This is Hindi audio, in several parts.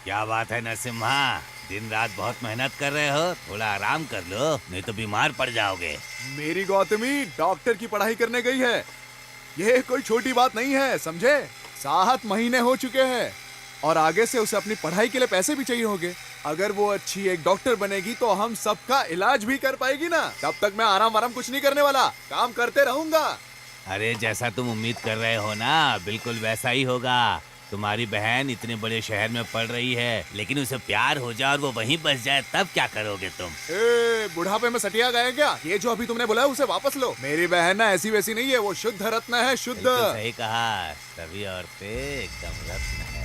क्या बात है नरसिम्हा, दिन रात बहुत मेहनत कर रहे हो, थोड़ा आराम कर लो, नहीं तो बीमार पड़ जाओगे। मेरी गौतमी डॉक्टर की पढ़ाई करने गई है। ये कोई छोटी बात नहीं है, समझे? 7 महीने हो चुके हैं और आगे से उसे अपनी पढ़ाई के लिए पैसे भी चाहिए होंगे। अगर वो अच्छी एक डॉक्टर बनेगी तो हम सबका इलाज भी कर पाएगी ना। तब तक मैं आराम कुछ नहीं करने वाला, काम करते रहूंगा। अरे जैसा तुम उम्मीद कर रहे हो ना, बिल्कुल वैसा ही होगा। तुम्हारी बहन इतने बड़े शहर में पढ़ रही है, लेकिन उसे प्यार हो जाए और वो वहीं बस जाए, तब क्या करोगे तुम? बुढ़ापे में सटिया गए क्या? ये जो अभी तुमने बोला है उसे वापस लो। मेरी बहन ना ऐसी वैसी नहीं है, वो शुद्ध रत्न है, शुद्ध। सही कहा, सभी औरतें एकदम रत्न है।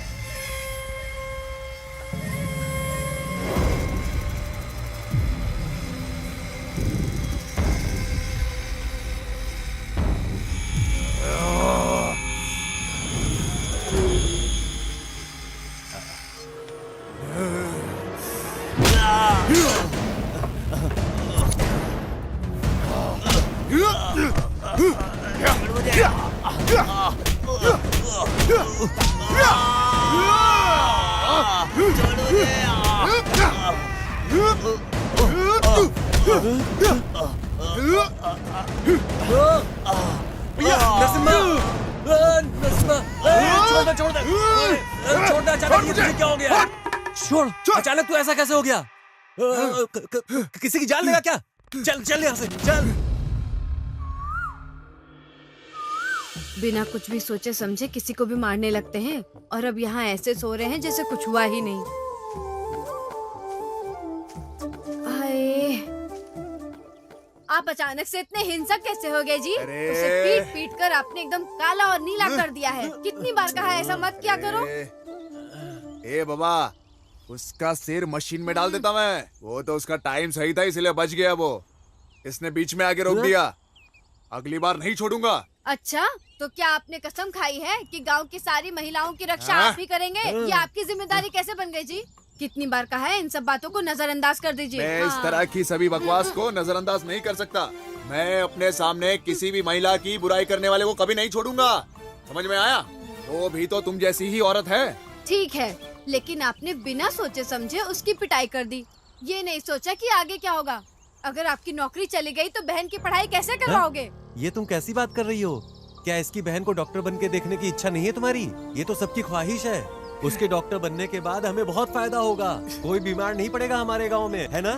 क्या हो गया? छोड़, अचानक तू ऐसा कैसे हो गया? किसी की जान लेगा क्या? चल यहाँ से, चल। बिना कुछ भी सोचे समझे किसी को भी मारने लगते हैं और अब यहाँ ऐसे सो रहे हैं जैसे कुछ हुआ ही नहीं। हाय, आप अचानक से इतने हिंसक कैसे हो गए जी? उसे पीट पीट कर आपने एकदम काला और नीला कर दिया है। कितनी बार कहा है ऐसा मत किया करो। ए बाबा, उसका सिर मशीन में डाल देता मैं। वो तो उसका टाइम सही था इसलिए बच गया। वो इसने बीच में आके रोक दिया। अगली बार नहीं छोड़ूंगा। अच्छा, तो क्या आपने कसम खाई है कि गांव की सारी महिलाओं की रक्षा आप ही करेंगे? ये आपकी जिम्मेदारी कैसे बन गई जी? कितनी बार कहा है इन सब बातों को नजरअंदाज कर दीजिए। मैं इस तरह की सभी बकवास को नजरअंदाज नहीं कर सकता। मैं अपने सामने किसी भी महिला की बुराई करने वाले को कभी नहीं छोड़ूंगा। समझ में आया? वो भी तो तुम जैसी ही औरत है। ठीक है, लेकिन आपने बिना सोचे समझे उसकी पिटाई कर दी। ये नहीं सोचा कि आगे क्या होगा। अगर आपकी नौकरी चली गई तो बहन की पढ़ाई कैसे करवाओगे? ये तुम कैसी बात कर रही हो? क्या इसकी बहन को डॉक्टर बन के देखने की इच्छा नहीं है तुम्हारी? ये तो सबकी ख्वाहिश है। उसके डॉक्टर बनने के बाद हमें बहुत फायदा होगा। कोई बीमार नहीं पड़ेगा हमारे गांव में, है ना?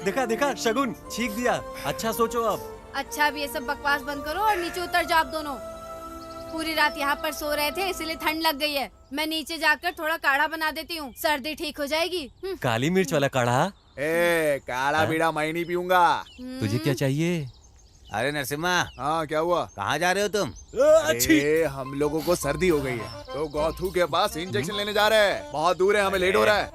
देखा शगुन, छींक दिया। अच्छा सोचो अब। अच्छा, अब ये सब बकवास बंद करो और नीचे उतर जाओ आप दोनों। पूरी रात यहाँ पर सो रहे थे इसलिए ठंड लग गई है। मैं नीचे जाकर थोड़ा काढ़ा बना देती हूँ, सर्दी ठीक हो जाएगी। काली मिर्च वाला काढ़ा? काला बीड़ा मैं नहीं पीऊंगा। तुझे क्या चाहिए? अरे नरसिम्हा, हाँ क्या हुआ? कहाँ जा रहे हो तुम? अरे हम लोगों को सर्दी हो गई है तो गौथू के पास इंजेक्शन लेने जा रहे हैं। बहुत दूर है, हमें लेट हो रहा है।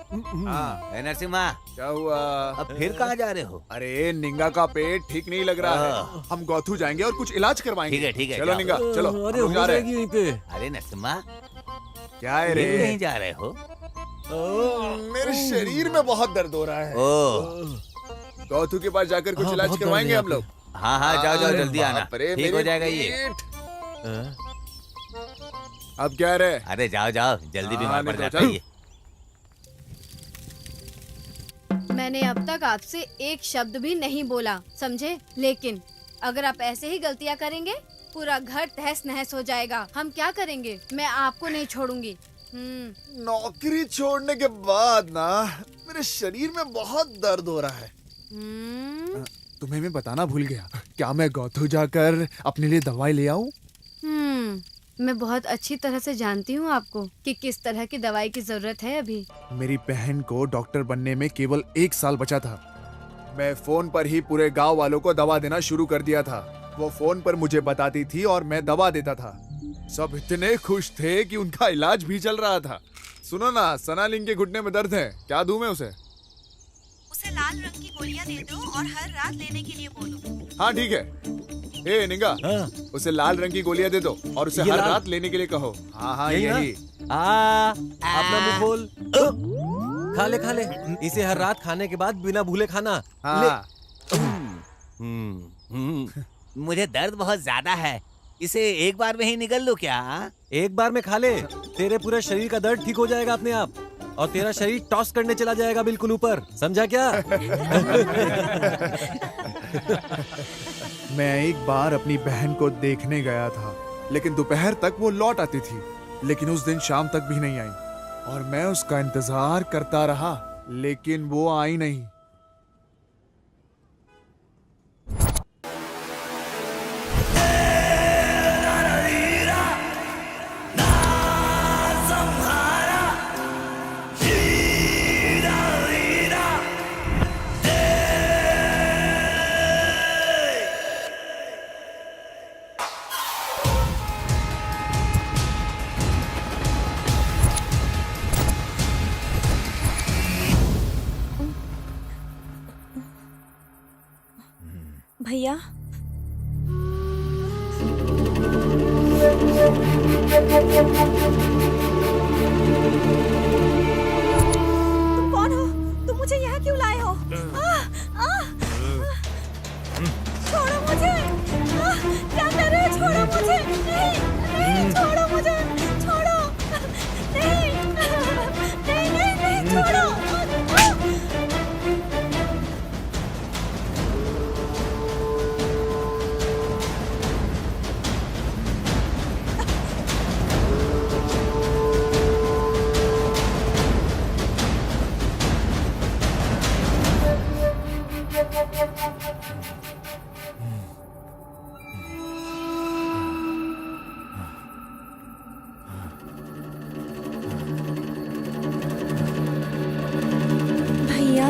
हाँ नरसिम्हा, क्या हुआ? अब फिर कहाँ जा रहे हो? अरे निंगा का पेट ठीक नहीं लग रहा है। हम गौथू जाएंगे और कुछ इलाज करवाएंगे। ठीक है, चलो जाओ। निंगा, चलो अरे हम लोग जा हो रहे जाएगी हैं। यहीं पे। अरे नरसिम्हा, क्या है रे? नहीं जा रहे हो? मेरे शरीर में बहुत दर्द हो रहा है। गौथू के पास जाकर कुछ हाँ, इलाज बहुत करवाएंगे दर्द है हम लोग। हाँ जाओ अरे जल्दी आना, बाप रे, ठीक हो मेरी जाएगा ये। पीठ। अब क्या रे? अरे जाओ जल्दी, बीमार पड़ निकलो, जाता चल। है ये। मैंने अब तक आपसे एक शब्द भी नहीं बोला, समझे? लेकिन अगर आप ऐसे ही गलतियाँ करेंगे पूरा घर तहस नहस हो जाएगा। हम क्या करेंगे? मैं आपको नहीं छोड़ूंगी। नौकरी छोड़ने के बाद ना मेरे शरीर में बहुत दर्द हो रहा है। तुम्हें मैं बताना भूल गया। क्या मैं गौथू जाकर अपने लिए दवाई ले आऊं? मैं बहुत अच्छी तरह से जानती हूँ आपको कि किस तरह की दवाई की जरूरत है अभी। मेरी बहन को डॉक्टर बनने में केवल 1 साल बचा था। मैं फोन पर ही पूरे गांव वालों को दवा देना शुरू कर दिया था। वो फोन पर मुझे बताती थी और मैं दवा देता था। सब इतने खुश थे कि उनका इलाज भी चल रहा था। सुनो ना, सनालिंग के घुटने में दर्द है, क्या दूं मैं उसे? उसे लाल रंग की गोलियां दे दो और हर रात लेने के लिए बोलो। हाँ ठीक है। ए निंगा, उसे लाल रंग की गोलियां दे दो और उसे हर रात लेने के लिए कहो। हाँ यही। अपना मुंह खोल। खा ले। इसे हर रात खाने के बाद बिना भूले खाना। हाँ। मुझे दर्द बहुत ज्यादा है, इसे एक बार में ही निगल लो क्या? एक बार में खा ले, तेरे पूरे शरीर का दर्द ठीक हो जाएगा अपने आप। और तेरा शरीर टॉस करने चला जाएगा बिल्कुल ऊपर, समझा क्या? मैं एक बार अपनी बहन को देखने गया था, लेकिन दोपहर तक वो लौट आती थी, लेकिन उस दिन शाम तक भी नहीं आई और मैं उसका इंतजार करता रहा, लेकिन वो आई नहीं। भैया, तुम कौन हो? तुम मुझे यहाँ क्यों लाए हो? छोड़ो मुझे! क्या कर रहे हो? छोड़ो मुझे! नहीं, नहीं, छोड़ो मुझे! छोड़ो! नहीं, नहीं, नहीं, नहीं, छोड़ो! भैया,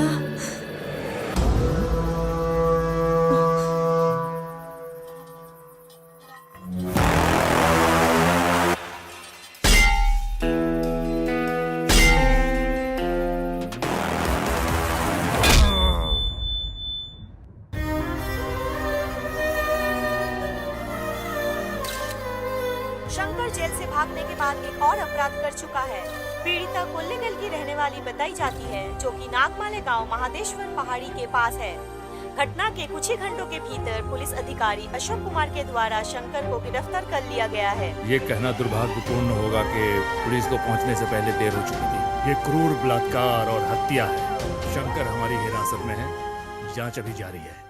शंकर जेल से भागने के बाद एक और अपराध कर चुका है। पीड़िता कोल्लेगल की रहने वाली बताई जाती है, जो कि नागमाले गांव महादेश्वर पहाड़ी के पास है। घटना के कुछ ही घंटों के भीतर पुलिस अधिकारी अशोक कुमार के द्वारा शंकर को गिरफ्तार कर लिया गया है। ये कहना दुर्भाग्यपूर्ण होगा कि पुलिस को पहुंचने से पहले देर हो चुकी थी। ये क्रूर बलात्कार और हत्या है। शंकर हमारी हिरासत में है, जांच अभी जारी है।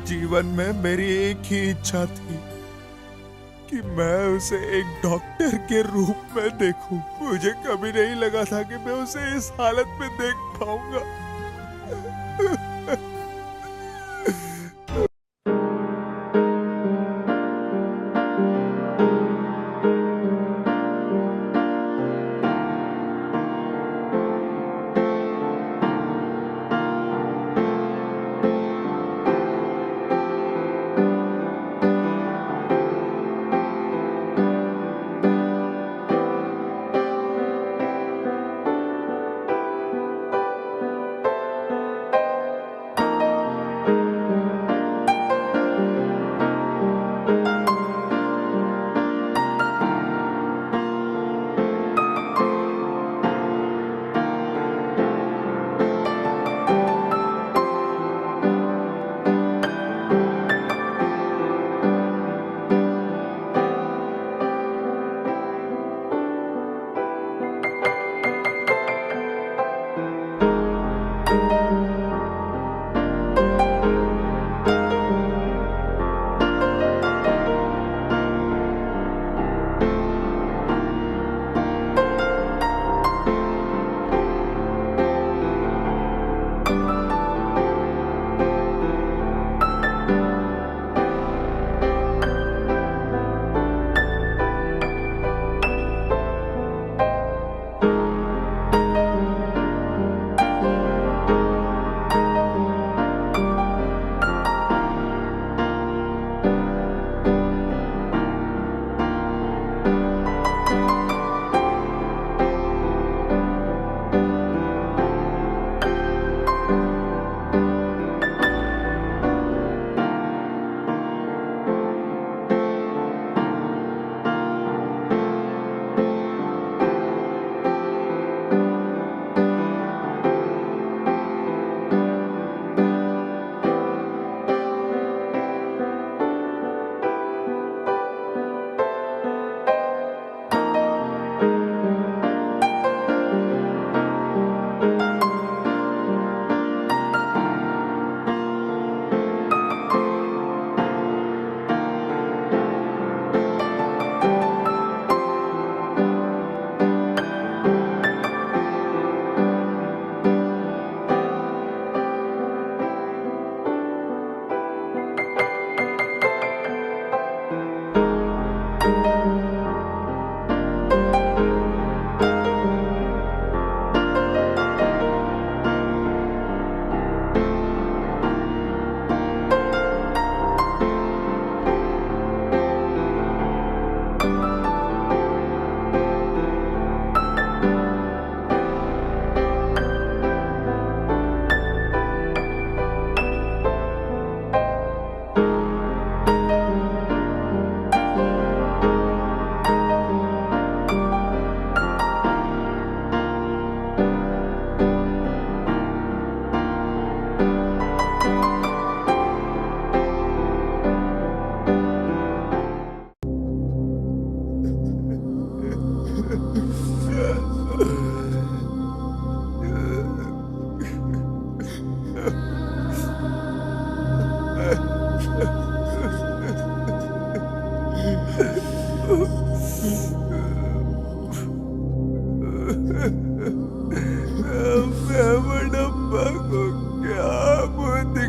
जीवन में मेरी एक ही इच्छा थी कि मैं उसे एक डॉक्टर के रूप में देखूं। मुझे कभी नहीं लगा था कि मैं उसे इस हालत में देख पाऊंगा।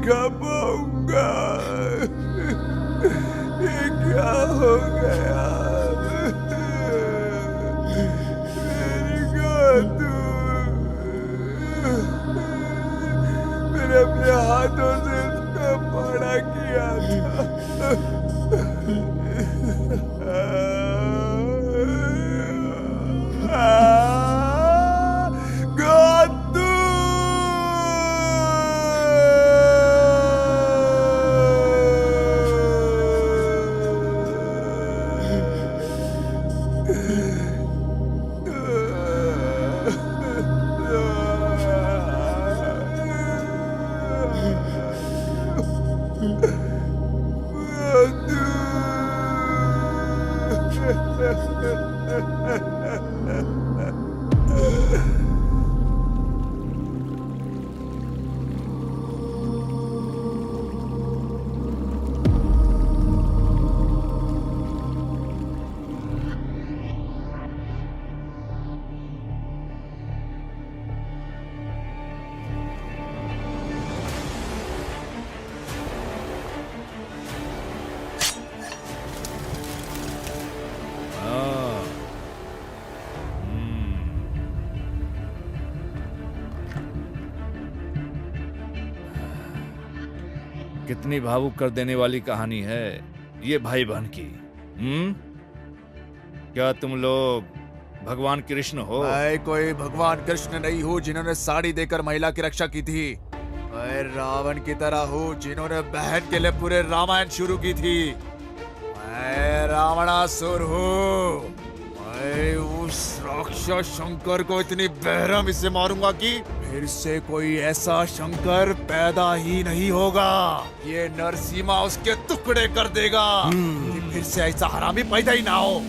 कब आऊंगा? ये क्या हो गया? मेरी गोदू, मैंने अपने हाथों से इसका बड़ा किया था। गोदू, हाँ। कितनी भावुक कर देने वाली कहानी है ये भाई बहन की। क्या तुम लोग भगवान कृष्ण हो? मैं कोई भगवान कृष्ण नहीं हूँ जिन्होंने साड़ी देकर महिला की रक्षा की थी। मैं रावण की तरह हूँ जिन्होंने बहन के लिए पूरे रामायण शुरू की थी। मैं रावणासुर हूँ। मैं उस राक्षस शंकर को इतनी बेरहमी से मारूंगा कि फिर से कोई ऐसा शंकर पैदा ही नहीं होगा। ये नरसिम्हा उसके टुकड़े कर देगा कि फिर से ऐसा हरामी पैदा ही ना हो।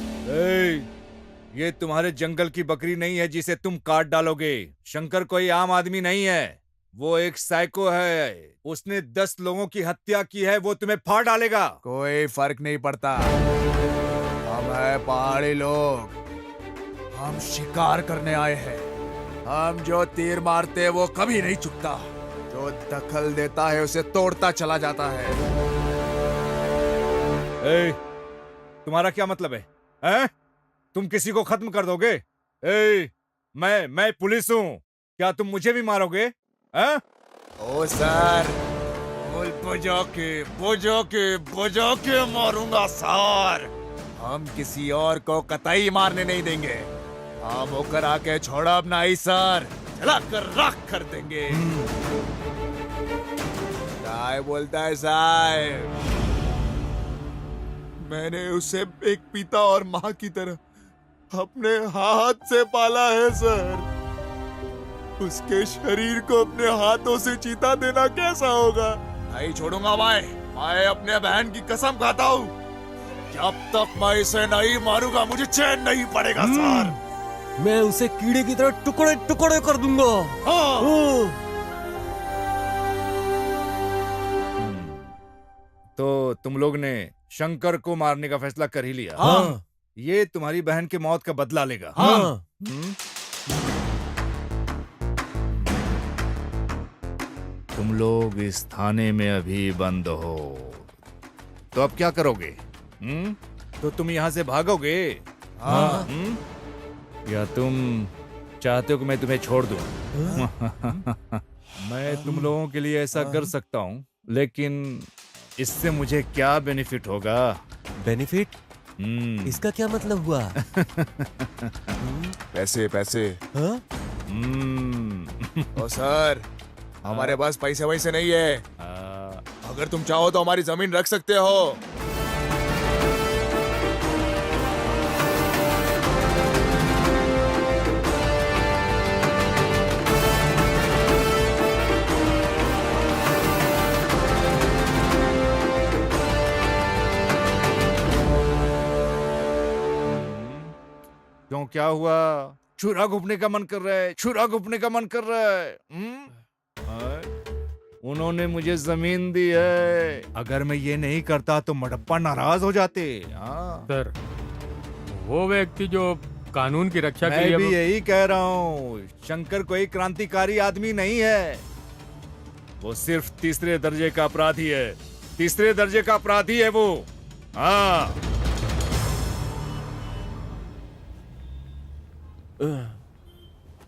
ये तुम्हारे जंगल की बकरी नहीं है जिसे तुम काट डालोगे। शंकर कोई आम आदमी नहीं है, वो एक साइको है। उसने 10 लोगों की हत्या की है, वो तुम्हें फाड़ डालेगा। कोई फर्क नहीं पड़ता। हम है पहाड़ी लोग, हम शिकार करने आए हैं। हम जो तीर मारते वो कभी नहीं चुकता। जो दखल देता है उसे तोड़ता चला जाता है। तुम्हारा क्या मतलब है? हैं? तुम किसी को खत्म कर दोगे? मैं पुलिस हूँ, क्या तुम मुझे भी मारोगे? हैं? ओ सर, बुझो के मारूंगा सर। हम किसी और को कतई मारने नहीं देंगे। हम होकर आके छोड़ा अपना ही सर, जला कर राख कर देंगे। क्या बोलता है साहब? मैंने उसे एक पिता और माँ की तरह अपने हाथ से पाला है सर। उसके शरीर को अपने हाथों से चीता देना कैसा होगा? नहीं छोड़ूंगा मैं अपने बहन की कसम खाता हूँ। जब तक मैं इसे नहीं मारूंगा मुझे चैन नहीं पड़ेगा सर। मैं उसे कीड़े की तरह टुकड़े टुकड़े कर दूंगा। हाँ। तो तुम लोग ने शंकर को मारने का फैसला कर ही लिया? हाँ। ये तुम्हारी बहन के मौत का बदला लेगा। हाँ। तुम लोग इस थाने में अभी बंद हो, तो अब क्या करोगे? तो तुम यहाँ से भागोगे? हाँ। या तुम चाहते हो कि मैं तुम्हें छोड़ दूं? मैं तुम लोगों के लिए ऐसा कर सकता हूँ, लेकिन इससे मुझे क्या बेनिफिट होगा? बेनिफिट? इसका क्या मतलब हुआ? पैसे पैसे। हाँ? ओ सर, हमारे पास पैसे वैसे नहीं है। अगर तुम चाहो तो हमारी जमीन रख सकते हो। क्यों, क्या हुआ? छुरा घुपने का मन कर रहा है? छुरा घुपने का मन कर रहा है? उन्होंने मुझे जमीन दी है। अगर मैं ये नहीं करता तो मडप्पा नाराज हो जाते। सर, वो व्यक्ति जो कानून की रक्षा के मैं लिए भी यही कह रहा हूँ। शंकर कोई क्रांतिकारी आदमी नहीं है। वो सिर्फ तीसरे दर्जे का अपराधी है, तीसरे दर्जे का अपराधी है वो। हाँ।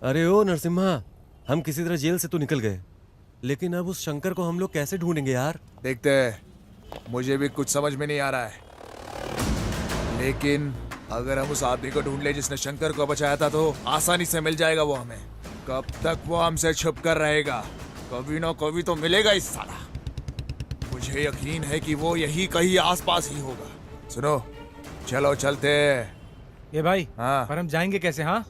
अरे ओ नरसिम्हा, हम किसी तरह जेल से तो निकल गए, लेकिन अब उस शंकर को हम लोग कैसे ढूंढेंगे यार? देखते हैं, मुझे भी कुछ समझ में नहीं आ रहा है। लेकिन अगर हम उस आदमी को ढूंढ ले जिसने शंकर को बचाया था तो आसानी से मिल जाएगा वो हमें। कब तक वो हमसे छुप कर रहेगा? कभी ना कभी तो मिलेगा इस साला। मुझे यकीन है कि वो यही कहीं आसपास ही होगा। सुनो, चलो चलते हैं। ये भाई, हाँ। पर हम जाएंगे कैसे? हाँ,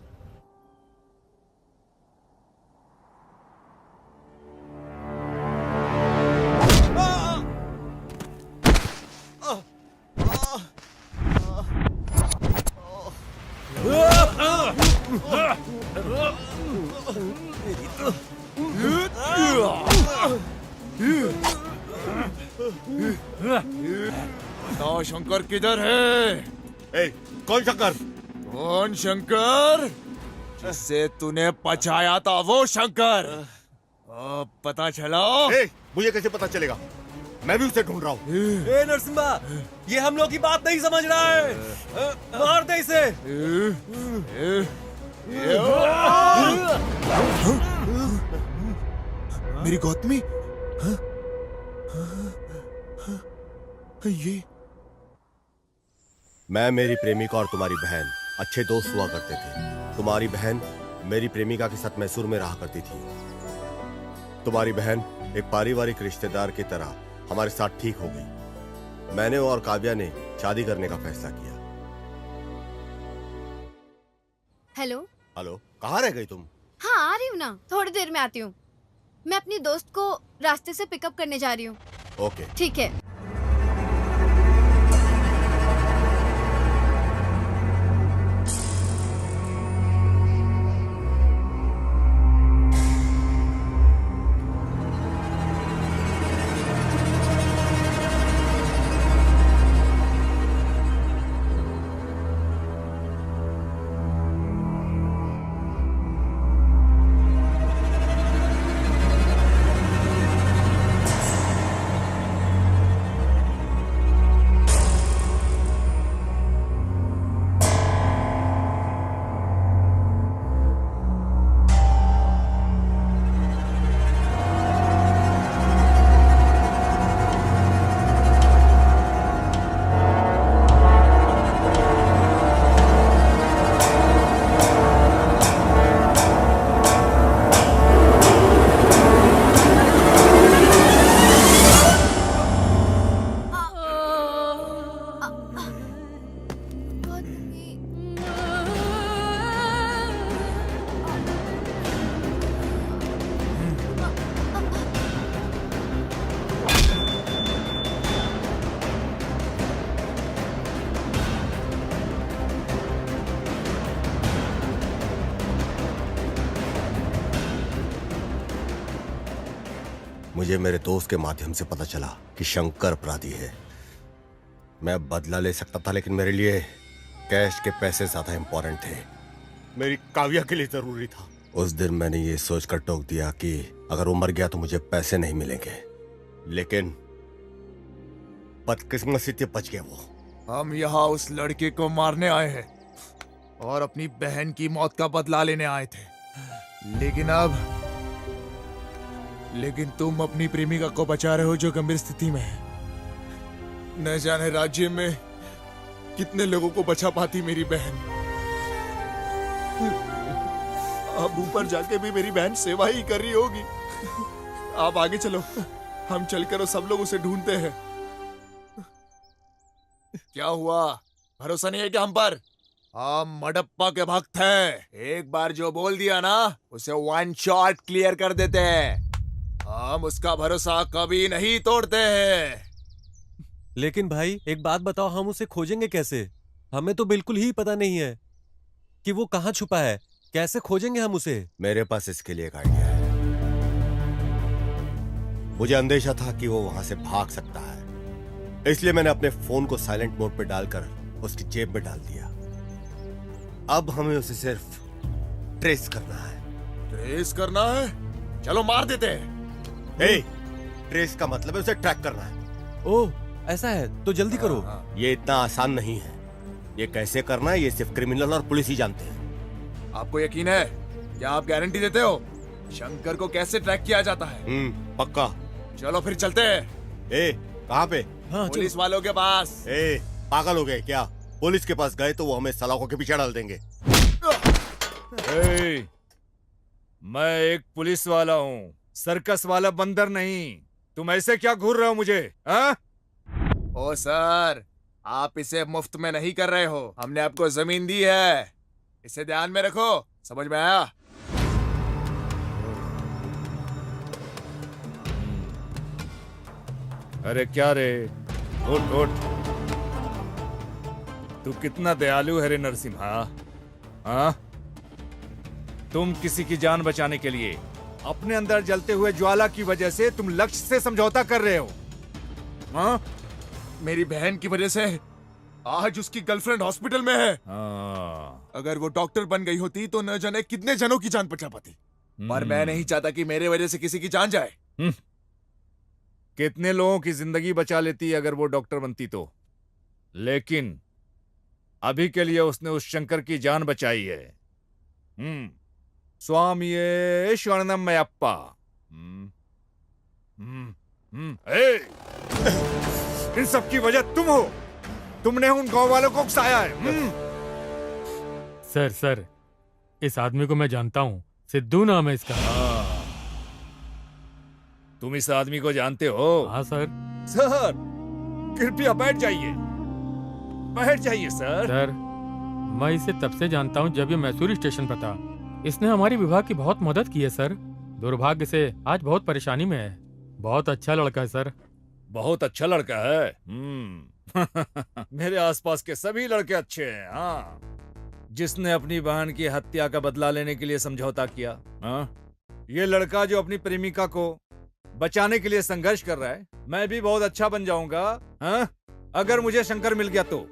बताओ शंकर किधर है? कौन शंकर? कौन शंकर? जिससे तूने बचाया था वो शंकर। अब पता चला? मुझे कैसे पता चलेगा? मैं भी उसे ढूंढ रहा हूँ। ए नरसिम्हा, ये हम लोग की बात नहीं समझ रहा है। मार दे इसे। मेरी गौतमी? ये मैं, मेरी प्रेमिका और तुम्हारी बहन अच्छे दोस्त हुआ करते थे। तुम्हारी बहन मेरी प्रेमिका के साथ मैसूर में रहा करती थी। तुम्हारी बहन एक पारिवारिक रिश्तेदार की तरह हमारे साथ ठीक हो गई। मैंने और काव्या ने शादी करने का फैसला किया। हेलो। हेलो, कहाँ रह गई तुम? हाँ, आ रही हूँ ना, थोड़ी देर में आती हूँ। मैं अपनी दोस्त को रास्ते से पिकअप करने जा रही हूँ। ओके। ठीक है। मुझे मेरे दोस्त के माध्यम से पता चला कि शंकर अपराधी है। मैं बदला ले सकता था, लेकिन मेरे लिए कैश के पैसे ज्यादा इंपॉर्टेंट थे। मेरी काव्या के लिए जरूरी था। उस दिन मैंने ये सोचकर टोक दिया कि अगर वो मर गया तो मुझे पैसे नहीं मिलेंगे, लेकिन बदकिस्मती से बच गया वो। हम यहाँ उस लड़के को मारने आए हैं और अपनी बहन की मौत का बदला लेने आए थे। लेकिन तुम अपनी प्रेमिका को बचा रहे हो जो गंभीर स्थिति में है। न जाने राज्य में कितने लोगों को बचा पाती मेरी बहन। अब ऊपर जाके भी मेरी बहन सेवा ही कर रही होगी। आप आगे चलो, हम चलकर सब लोग उसे ढूंढते हैं। क्या हुआ, भरोसा नहीं है क्या हम पर? हम मडप्पा के भक्त हैं। एक बार जो बोल दिया ना, उसे वन शॉट क्लियर कर देते हैं। हम उसका भरोसा कभी नहीं तोड़ते हैं। लेकिन भाई एक बात बताओ, हम उसे खोजेंगे कैसे? हमें तो बिल्कुल ही पता नहीं है कि वो कहाँ छुपा है। कैसे खोजेंगे हम उसे? मेरे पास इसके लिए एक आइडिया है। मुझे अंदेशा था कि वो वहां से भाग सकता है, इसलिए मैंने अपने फोन को साइलेंट मोड पे डालकर उसकी जेब में डाल दिया। अब हमें उसे सिर्फ ट्रेस करना है। ट्रेस करना है? चलो मार देते हैं। ए, ट्रेस का मतलब है उसे ट्रैक करना है। ओह, ऐसा है तो जल्दी करो। ये इतना आसान नहीं है। ये कैसे करना है ये सिर्फ क्रिमिनल और पुलिस ही जानते हैं। आपको यकीन है? क्या आप गारंटी देते हो? शंकर को कैसे ट्रैक किया जाता है? पक्का। चलो फिर चलते हैं। ए, कहाँ पे? हाँ, पुलिस वालों के पास। ए, पागल हो गए क्या? पुलिस के पास गए तो वो हमें सलाखों के पीछे डाल देंगे। ए, मैं एक पुलिस वाला हूँ, सर्कस वाला बंदर नहीं। तुम ऐसे क्या घूर रहे हो मुझे? हाँ? ओ सर, आप इसे मुफ्त में नहीं कर रहे हो। हमने आपको जमीन दी है, इसे ध्यान में रखो। समझ में आया? अरे क्या रे, उठ उठ। तू कितना दयालु है रे नरसिम्हा। हाँ, तुम किसी की जान बचाने के लिए अपने अंदर जलते हुए ज्वाला की वजह से तुम लक्ष्य से समझौता कर रहे हो। हाँ? मेरी बहन की वजह से आज उसकी गर्लफ्रेंड हॉस्पिटल में है। हाँ। अगर वो डॉक्टर बन गई होती तो न जाने कितने जनों की जान बचा पाती। पर मैं नहीं चाहता कि मेरे वजह से किसी की जान जाए। कितने लोगों की जिंदगी बचा लेती अगर वो डॉक्टर बनती तो। लेकिन अभी के लिए उसने उस शंकर की जान बचाई है। स्वामी शरणमयप्पा। इन सब की वजह तुम हो। तुमने उन गांव वालों को उकसाया है। सर, इस आदमी को मैं जानता हूँ। सिद्धू नाम है इसका। तुम इस आदमी को जानते हो? हाँ सर। सर, कृपया बैठ जाइए। बैठ जाइए सर। सर, मैं इसे तब से जानता हूँ जब ये मैसूरी स्टेशन पर था। इसने हमारी विभाग की बहुत मदद की है सर। दुर्भाग्य से आज बहुत परेशानी में है। बहुत अच्छा लड़का है सर। बहुत अच्छा लड़का है। मेरे आसपास के सभी लड़के अच्छे हैं। हाँ, जिसने अपनी बहन की हत्या का बदला लेने के लिए समझौता किया। हाँ, ये लड़का जो अपनी प्रेमिका को बचाने के लिए संघर्ष कर रहा है। मैं भी बहुत अच्छा बन जाऊंगा, हाँ? अगर मुझे शंकर मिल गया तो।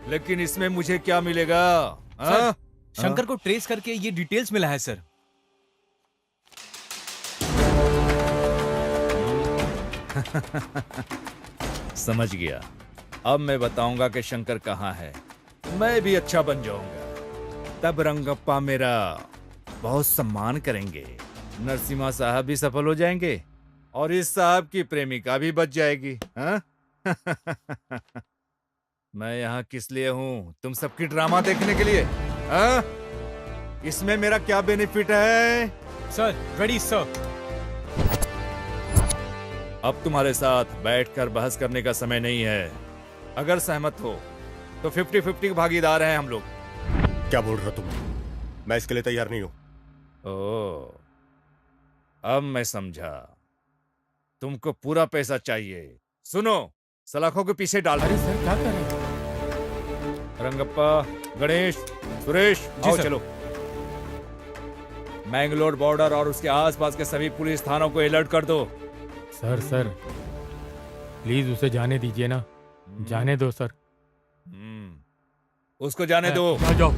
लेकिन इसमें मुझे क्या मिलेगा? हाँ? शंकर को ट्रेस करके ये डिटेल्स मिला है सर। समझ गया। अब मैं बताऊंगा कि शंकर कहाँ है। मैं भी अच्छा बन जाऊंगा। तब रंगप्पा मेरा बहुत सम्मान करेंगे। नरसिम्हा साहब भी सफल हो जाएंगे और इस साहब की प्रेमिका भी बच जाएगी। हाँ? मैं यहाँ किस लिए हूँ? तुम सबकी ड्रामा देखने के लिए। हाँ? इसमें मेरा क्या बेनिफिट है? Sir, ready sir. अब तुम्हारे साथ बैठकर बहस करने का समय नहीं है। अगर सहमत हो तो 50-50 भागीदार हैं हम लोग। क्या बोल रहे हो तुम? मैं इसके लिए तैयार नहीं हूं। ओह, अब मैं समझा। तुमको पूरा पैसा चाहिए। सुनो, सलाखों के पीछे डाल। अरे सर, क्या कर रहे हैं? रंगप्पा, गणेश, सुरेश, आओ चलो। मैंगलोर बॉर्डर और उसके आसपास के सभी पुलिस थानों को अलर्ट कर दो। सर, प्लीज उसे जाने दीजिए ना। जाने दो सर। उसको जाने दो। जाओ।